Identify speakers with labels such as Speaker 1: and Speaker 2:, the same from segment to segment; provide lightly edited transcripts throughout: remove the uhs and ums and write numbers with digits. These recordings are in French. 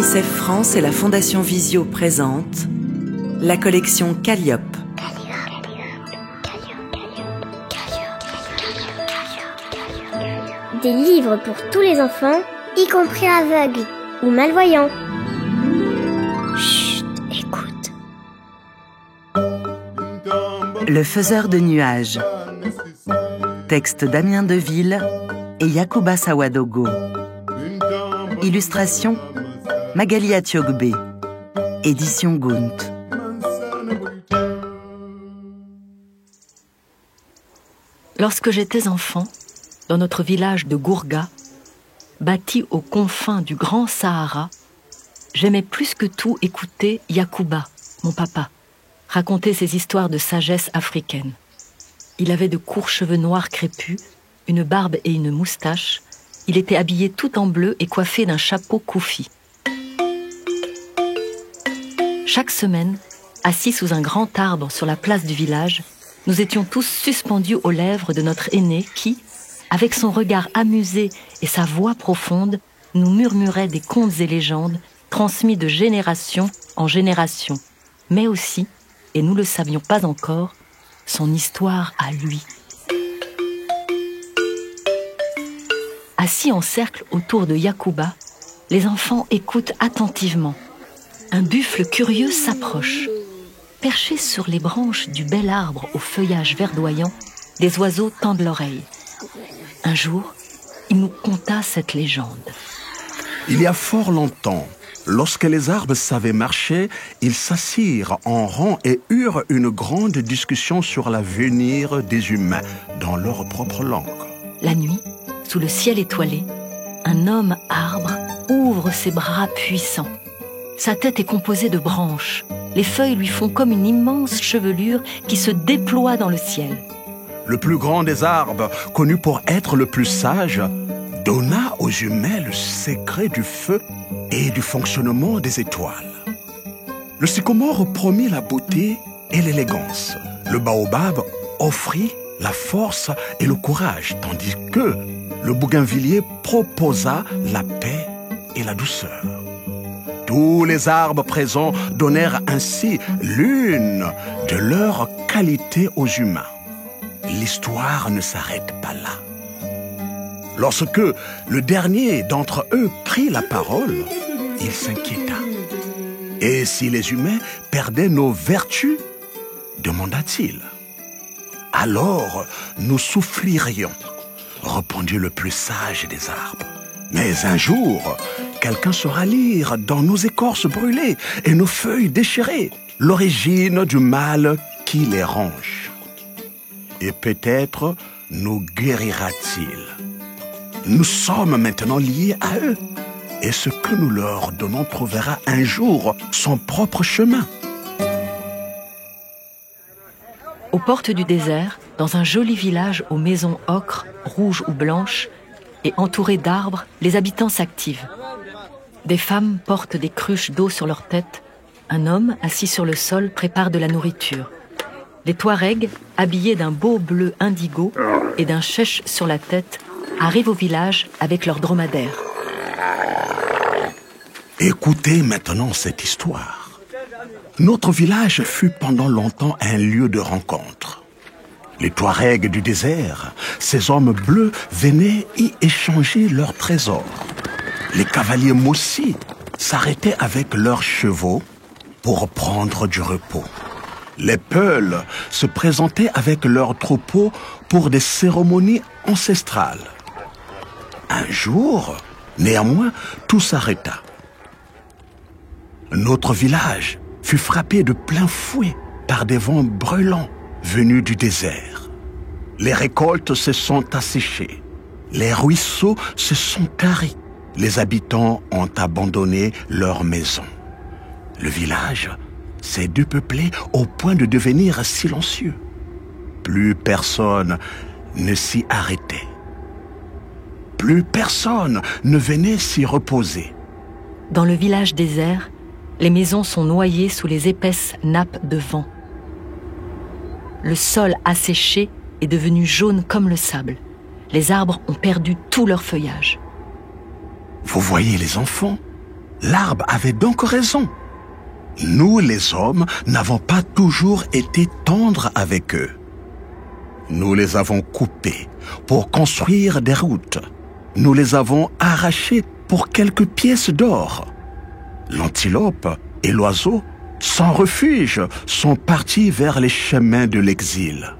Speaker 1: UNICEF France et la Fondation Visio présentent la collection Calliope.
Speaker 2: Des livres pour tous les enfants, y compris aveugles ou malvoyants. Chut, écoute.
Speaker 1: Le faiseur de nuages. Texte Damien Deville et Yacouba Sawadogo. Illustration Magali Atiogbe. Édition Gunt.
Speaker 3: Lorsque j'étais enfant, dans notre village de Gourga, bâti aux confins du grand Sahara, j'aimais plus que tout écouter Yacouba, mon papa, raconter ses histoires de sagesse africaine. Il avait de courts cheveux noirs crépus, une barbe et une moustache. Il était habillé tout en bleu et coiffé d'un chapeau koufi. Chaque semaine, assis sous un grand arbre sur la place du village, nous étions tous suspendus aux lèvres de notre aîné qui, avec son regard amusé et sa voix profonde, nous murmurait des contes et légendes transmis de génération en génération, mais aussi, et nous ne le savions pas encore, son histoire à lui. Assis en cercle autour de Yacouba, les enfants écoutent attentivement. Un buffle curieux s'approche. Perché sur les branches du bel arbre au feuillage verdoyant, des oiseaux tendent l'oreille. Un jour, il nous conta cette légende.
Speaker 4: Il y a fort longtemps, lorsque les arbres savaient marcher, ils s'assirent en rang et eurent une grande discussion sur l'avenir des humains dans leur propre langue.
Speaker 3: La nuit, sous le ciel étoilé, un homme arbre ouvre ses bras puissants. Sa tête est composée de branches. Les feuilles lui font comme une immense chevelure qui se déploie dans le ciel.
Speaker 4: Le plus grand des arbres, connu pour être le plus sage, donna aux humains le secret du feu et du fonctionnement des étoiles. Le sycomore promit la beauté et l'élégance. Le baobab offrit la force et le courage, tandis que le bougainvillier proposa la paix et la douceur. Tous les arbres présents donnèrent ainsi l'une de leurs qualités aux humains. L'histoire ne s'arrête pas là. Lorsque le dernier d'entre eux prit la parole, il s'inquiéta. « Et si les humains perdaient nos vertus ?» demanda-t-il. « Alors nous souffririons, » répondit le plus sage des arbres. « Mais un jour, quelqu'un saura lire dans nos écorces brûlées et nos feuilles déchirées l'origine du mal qui les ronge. Et peut-être nous guérira-t-il. Nous sommes maintenant liés à eux, et ce que nous leur donnons trouvera un jour son propre chemin. »
Speaker 3: Aux portes du désert, dans un joli village aux maisons ocre, rouges ou blanches, et entouré d'arbres, les habitants s'activent. Des femmes portent des cruches d'eau sur leur tête. Un homme, assis sur le sol, prépare de la nourriture. Les Touaregs, habillés d'un beau bleu indigo et d'un chèche sur la tête, arrivent au village avec leurs dromadaires.
Speaker 4: Écoutez maintenant cette histoire. Notre village fut pendant longtemps un lieu de rencontre. Les Touaregs du désert, ces hommes bleus, venaient y échanger leurs trésors. Les cavaliers Moussi s'arrêtaient avec leurs chevaux pour prendre du repos. Les Peuls se présentaient avec leurs troupeaux pour des cérémonies ancestrales. Un jour, néanmoins, tout s'arrêta. Notre village fut frappé de plein fouet par des vents brûlants venus du désert. Les récoltes se sont asséchées. Les ruisseaux se sont taris. Les habitants ont abandonné leurs maisons. Le village s'est dépeuplé au point de devenir silencieux. Plus personne ne s'y arrêtait. Plus personne ne venait s'y reposer.
Speaker 3: Dans le village désert, les maisons sont noyées sous les épaisses nappes de vent. Le sol asséché est devenu jaune comme le sable. Les arbres ont perdu tout leur feuillage.
Speaker 4: Vous voyez les enfants, L'arbre avait donc raison. Nous, les hommes, n'avons pas toujours été tendres avec eux. Nous les avons coupés pour construire des routes. Nous les avons arrachés pour quelques pièces d'or. L'antilope et l'oiseau, sans refuge, sont partis vers les chemins de l'exil.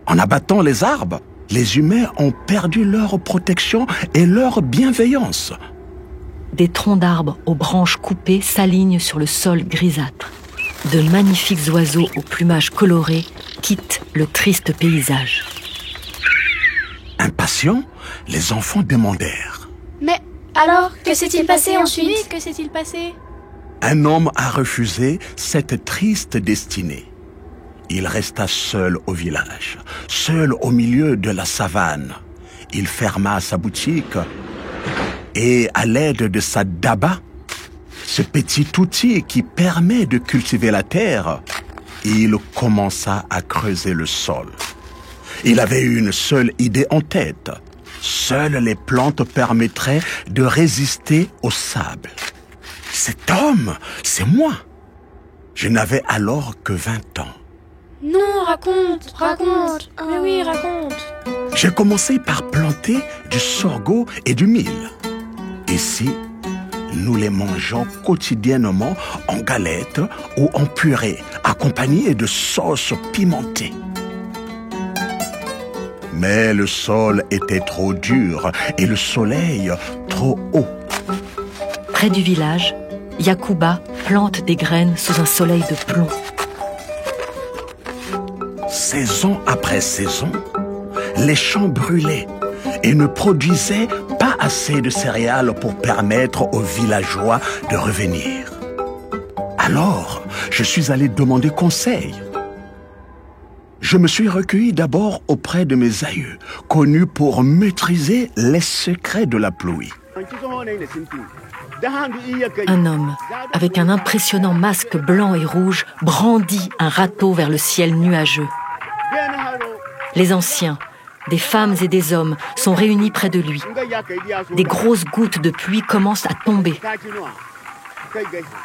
Speaker 4: En abattant les arbres, les humains ont perdu leur protection et leur bienveillance.
Speaker 3: Des troncs d'arbres aux branches coupées s'alignent sur le sol grisâtre. De magnifiques oiseaux au plumage coloré quittent le triste paysage.
Speaker 4: Impatients, les enfants demandèrent.
Speaker 5: Mais alors, que s'est-il passé ensuite? Oui, que s'est-il passé?
Speaker 4: Un homme a refusé cette triste destinée. Il resta seul au village, seul au milieu de la savane. Il ferma sa boutique et, à l'aide de sa daba, ce petit outil qui permet de cultiver la terre, il commença à creuser le sol. Il avait une seule idée en tête. Seules les plantes permettraient de résister au sable. Cet homme, c'est moi. Je n'avais alors que 20 ans.
Speaker 5: Non, raconte. Mais oui, raconte.
Speaker 4: J'ai commencé par planter du sorgho et du mil. Ici, nous les mangeons quotidiennement en galettes ou en purée, accompagnés de sauce pimentée. Mais le sol était trop dur et le soleil trop haut.
Speaker 3: Près du village, Yacouba plante des graines sous un soleil de plomb.
Speaker 4: Saison après saison, les champs brûlaient et ne produisaient pas assez de céréales pour permettre aux villageois de revenir. Alors, je suis allé demander conseil. Je me suis recueilli d'abord auprès de mes aïeux, connus pour maîtriser les secrets de la pluie.
Speaker 3: Un homme, avec un impressionnant masque blanc et rouge, brandit un râteau vers le ciel nuageux. Les anciens, des femmes et des hommes, sont réunis près de lui. Des grosses gouttes de pluie commencent à tomber.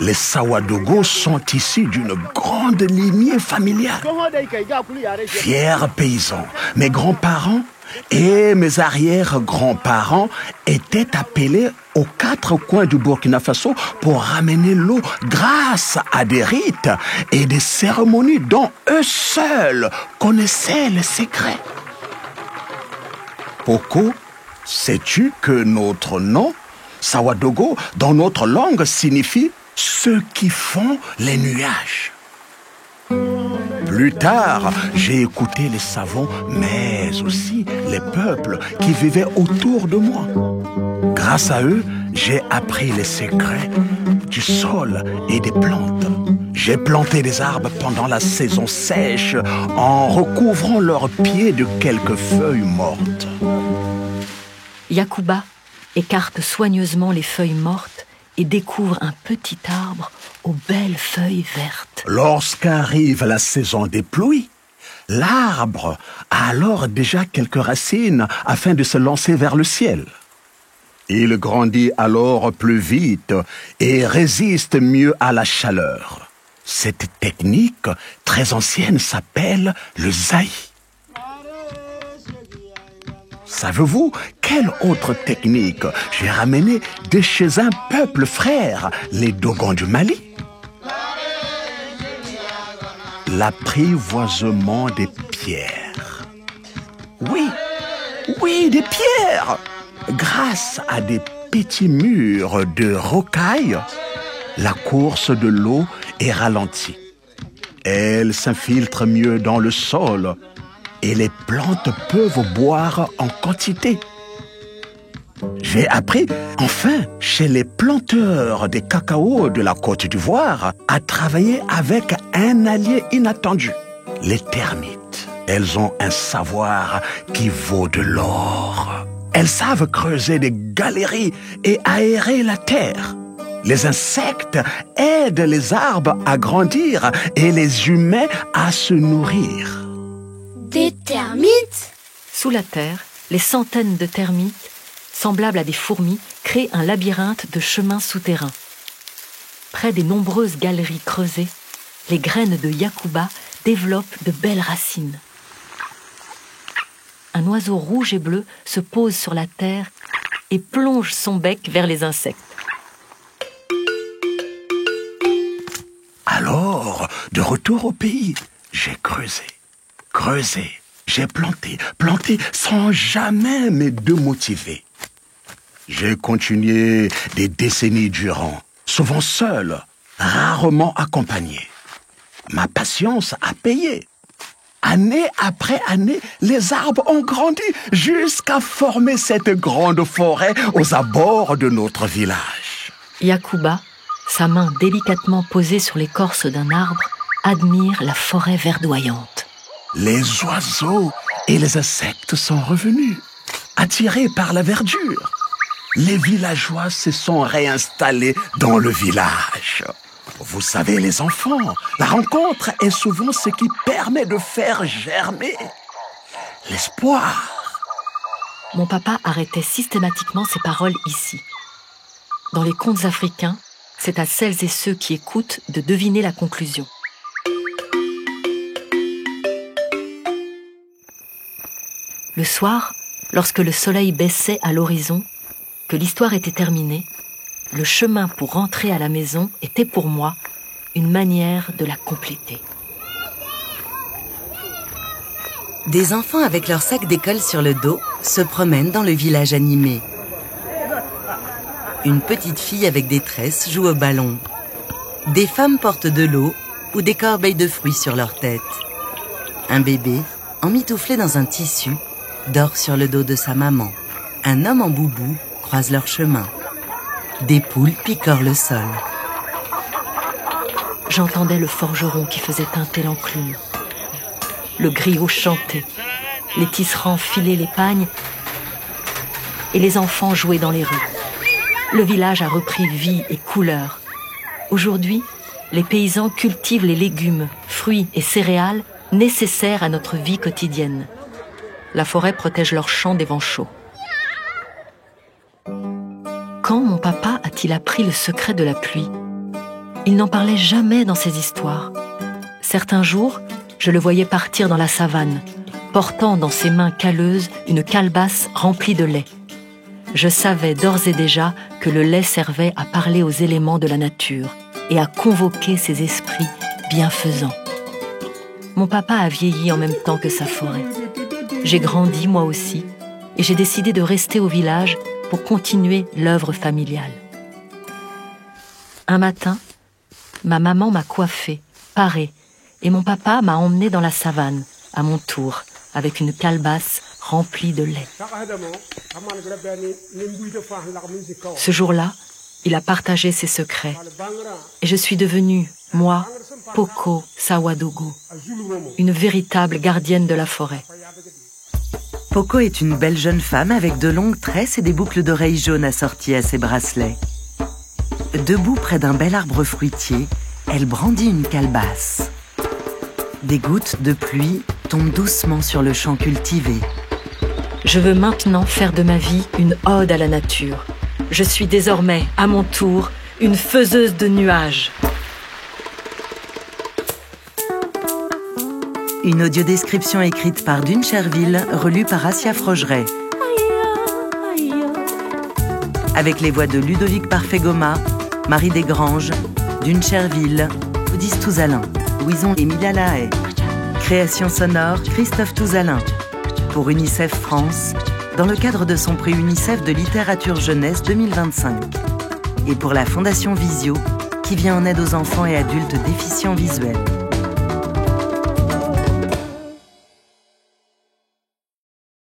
Speaker 4: Les Sawadogo sont issus d'une grande lignée familiale. Fiers paysans, mes grands-parents et mes arrière-grands-parents étaient appelés aux 4 coins du Burkina Faso pour ramener l'eau grâce à des rites et des cérémonies dont eux seuls connaissaient les secrets. Poko, sais-tu que notre nom, Sawadogo, dans notre langue, signifie « ceux qui font les nuages ». Plus tard, j'ai écouté les savants, mais aussi les peuples qui vivaient autour de moi. Grâce à eux, j'ai appris les secrets du sol et des plantes. J'ai planté des arbres pendant la saison sèche en recouvrant leurs pieds de quelques feuilles mortes.
Speaker 3: Yacouba écarte soigneusement les feuilles mortes et découvre un petit arbre aux belles feuilles vertes.
Speaker 4: Lorsqu'arrive la saison des pluies, l'arbre a alors déjà quelques racines afin de se lancer vers le ciel. Il grandit alors plus vite et résiste mieux à la chaleur. Cette technique très ancienne s'appelle le zaï. Savez-vous quelle autre technique j'ai ramenée de chez un peuple frère, les Dogons du Mali? L'apprivoisement des pierres. Oui, des pierres. Grâce à des petits murs de rocailles, la course de l'eau est ralentie. Elle s'infiltre mieux dans le sol et les plantes peuvent boire en quantité. J'ai appris, enfin, chez les planteurs des cacao de la Côte d'Ivoire, à travailler avec un allié inattendu, les termites. Elles ont un savoir qui vaut de l'or. Elles savent creuser des galeries et aérer la terre. Les insectes aident les arbres à grandir et les humains à se nourrir.
Speaker 5: Des termites?
Speaker 3: Sous la terre, les centaines de termites, semblables à des fourmis, créent un labyrinthe de chemins souterrains. Près des nombreuses galeries creusées, les graines de Yacouba développent de belles racines. Un oiseau rouge et bleu se pose sur la terre et plonge son bec vers les insectes.
Speaker 4: Alors, de retour au pays, j'ai creusé, j'ai planté sans jamais me démotiver. J'ai continué des décennies durant, souvent seul, rarement accompagné. Ma patience a payé. Année après année, les arbres ont grandi jusqu'à former cette grande forêt aux abords de notre village.
Speaker 3: Yacouba, sa main délicatement posée sur l'écorce d'un arbre, admire la forêt verdoyante.
Speaker 4: Les oiseaux et les insectes sont revenus, attirés par la verdure. Les villageois se sont réinstallés dans le village. Vous savez, les enfants, la rencontre est souvent ce qui permet de faire germer l'espoir.
Speaker 3: Mon papa arrêtait systématiquement ses paroles ici. Dans les contes africains, c'est à celles et ceux qui écoutent de deviner la conclusion. Le soir, lorsque le soleil baissait à l'horizon, que l'histoire était terminée, le chemin pour rentrer à la maison était pour moi une manière de la compléter.
Speaker 1: Des enfants avec leur sac d'école sur le dos se promènent dans le village animé. Une petite fille avec des tresses joue au ballon. Des femmes portent de l'eau ou des corbeilles de fruits sur leur tête. Un bébé, emmitouflé dans un tissu, dort sur le dos de sa maman. Un homme en boubou croise leur chemin. Des poules picorent le sol.
Speaker 3: J'entendais le forgeron qui faisait teinter l'enclume. Le griot chantait, les tisserands filaient les pagnes et les enfants jouaient dans les rues. Le village a repris vie et couleur. Aujourd'hui, les paysans cultivent les légumes, fruits et céréales nécessaires à notre vie quotidienne. La forêt protège leurs champs des vents chauds. Quand mon papa a-t-il appris le secret de la pluie? Il n'en parlait jamais dans ses histoires. Certains jours, je le voyais partir dans la savane, portant dans ses mains calleuses une calebasse remplie de lait. Je savais d'ores et déjà que le lait servait à parler aux éléments de la nature et à convoquer ces esprits bienfaisants. Mon papa a vieilli en même temps que sa forêt. J'ai grandi moi aussi et j'ai décidé de rester au village pour continuer l'œuvre familiale. Un matin, ma maman m'a coiffée, parée, et mon papa m'a emmenée dans la savane, à mon tour, avec une calebasse remplie de lait. Ce jour-là, il a partagé ses secrets, et je suis devenue, moi, Poko Sawadogo, une véritable gardienne de la forêt.
Speaker 1: Poko est une belle jeune femme avec de longues tresses et des boucles d'oreilles jaunes assorties à ses bracelets. Debout près d'un bel arbre fruitier, elle brandit une calebasse. Des gouttes de pluie tombent doucement sur le champ cultivé.
Speaker 3: Je veux maintenant faire de ma vie une ode à la nature. Je suis désormais, à mon tour, une faiseuse de nuages.
Speaker 1: Une audiodescription écrite par Dune Cherville, relue par Assia Frogeret. Avec les voix de Ludovic Parfait-Goma, Marie Desgranges, Dune Cherville, Oudis Touzalin, Louison Emilia Lahaye. Création sonore, Christophe Touzalin. Pour UNICEF France, dans le cadre de son prix UNICEF de littérature jeunesse 2025. Et pour la Fondation Visio, qui vient en aide aux enfants et adultes déficients visuels.